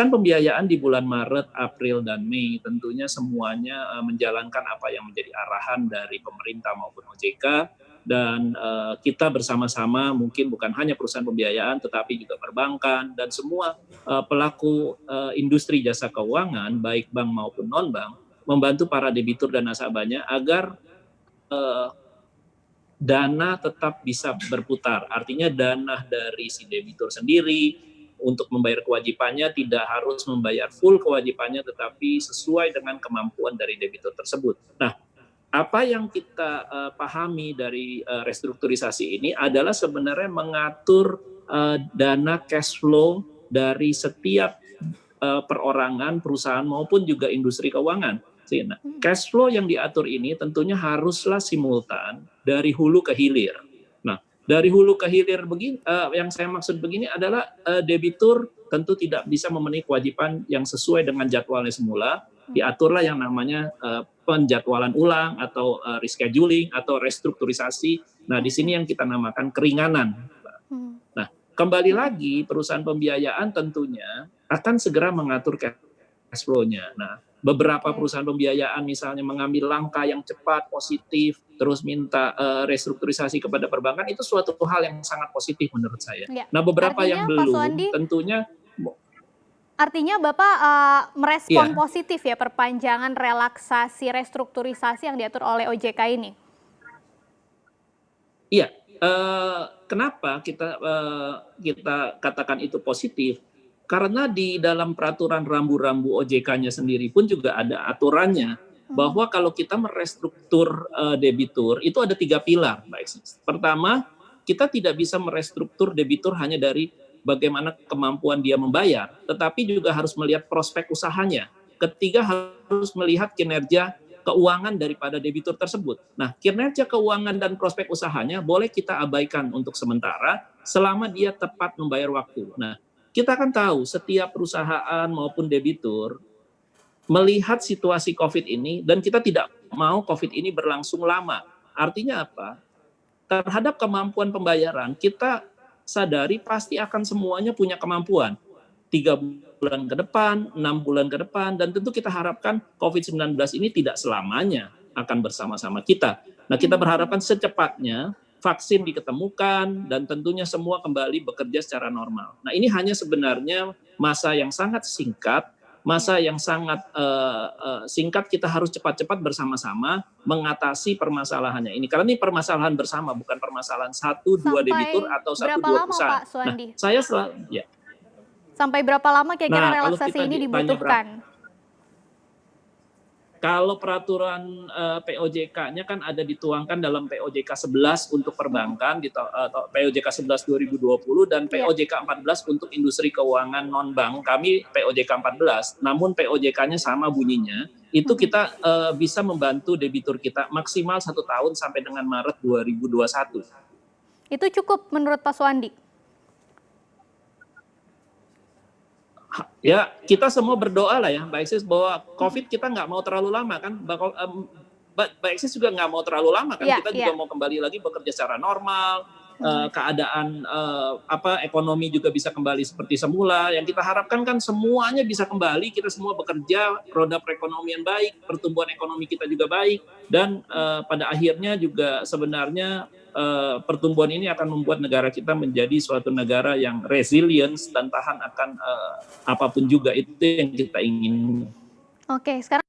pembiayaan di bulan Maret, April, dan Mei tentunya semuanya menjalankan apa yang menjadi arahan dari pemerintah maupun OJK, dan kita bersama-sama mungkin bukan hanya perusahaan pembiayaan tetapi juga perbankan dan semua pelaku industri jasa keuangan baik bank maupun non-bank membantu para debitur dan nasabahnya agar dana tetap bisa berputar. Artinya dana dari si debitur sendiri untuk membayar kewajibannya tidak harus membayar full kewajibannya tetapi sesuai dengan kemampuan dari debitur tersebut. Nah, apa yang kita pahami dari restrukturisasi ini adalah sebenarnya mengatur dana cash flow dari setiap perorangan, perusahaan maupun juga industri keuangan. Nah, cash flow yang diatur ini tentunya haruslah simultan dari hulu ke hilir. Nah, dari hulu ke hilir begini, yang saya maksud begini adalah debitur tentu tidak bisa memenuhi kewajiban yang sesuai dengan jadwalnya semula. Diaturlah yang namanya penjadwalan ulang atau rescheduling atau restrukturisasi. Nah, di sini yang kita namakan keringanan. Nah, kembali lagi perusahaan pembiayaan tentunya akan segera mengatur cash flow-nya. Nah, beberapa perusahaan pembiayaan misalnya mengambil langkah yang cepat, positif, terus minta restrukturisasi kepada perbankan, itu suatu hal yang sangat positif menurut saya. Ya. Nah, beberapa Artinya, yang Pak belum, Suwandi, tentunya... Artinya Bapak merespon positif ya perpanjangan relaksasi restrukturisasi yang diatur oleh OJK ini? Iya, kenapa kita katakan itu positif? Karena di dalam peraturan rambu-rambu OJK-nya sendiri pun juga ada aturannya bahwa kalau kita merestruktur debitur itu ada 3 pilar, Mbak Eksis. Pertama, kita tidak bisa merestruktur debitur hanya dari bagaimana kemampuan dia membayar, tetapi juga harus melihat prospek usahanya. Ketiga, harus melihat kinerja keuangan daripada debitur tersebut. Nah, kinerja keuangan dan prospek usahanya boleh kita abaikan untuk sementara selama dia tepat membayar waktu. Nah, kita kan tahu setiap perusahaan maupun debitur melihat situasi COVID ini dan kita tidak mau COVID ini berlangsung lama. Artinya apa? Terhadap kemampuan pembayaran, kita sadari pasti akan semuanya punya kemampuan. 3 bulan ke depan, 6 bulan ke depan, dan tentu kita harapkan COVID-19 ini tidak selamanya akan bersama-sama kita. Nah, kita berharapkan secepatnya vaksin diketemukan dan tentunya semua kembali bekerja secara normal. Nah, ini hanya sebenarnya masa yang sangat singkat, masa yang sangat singkat, kita harus cepat-cepat bersama-sama mengatasi permasalahannya ini. Karena ini permasalahan bersama, bukan permasalahan 1-2 debitur atau 1-2 perusahaan. Pak Suwandi? Nah, saya selalu, ya. Sampai berapa lama kira-kira relaksasi ini dibutuhkan? Kalau peraturan POJK-nya kan ada dituangkan dalam POJK 11 untuk perbankan, atau POJK 11 2020 dan POJK 14 untuk industri keuangan non-bank. Kami POJK 14, namun POJK-nya sama bunyinya. Itu kita bisa membantu debitur kita maksimal 1 tahun sampai dengan Maret 2021. Itu cukup menurut Pak Suwandi? Ya, kita semua berdoa lah ya, Mbak Eksis, bahwa COVID kita nggak mau terlalu lama kan. Mbak Eksis juga nggak mau terlalu lama kan. Kita juga mau kembali lagi bekerja secara normal, keadaan ekonomi juga bisa kembali seperti semula. Yang kita harapkan kan semuanya bisa kembali, kita semua bekerja, roda perekonomian baik, pertumbuhan ekonomi kita juga baik, dan pada akhirnya juga sebenarnya pertumbuhan ini akan membuat negara kita menjadi suatu negara yang resilient dan tahan akan apapun juga, itu yang kita ingin. Oke, sekarang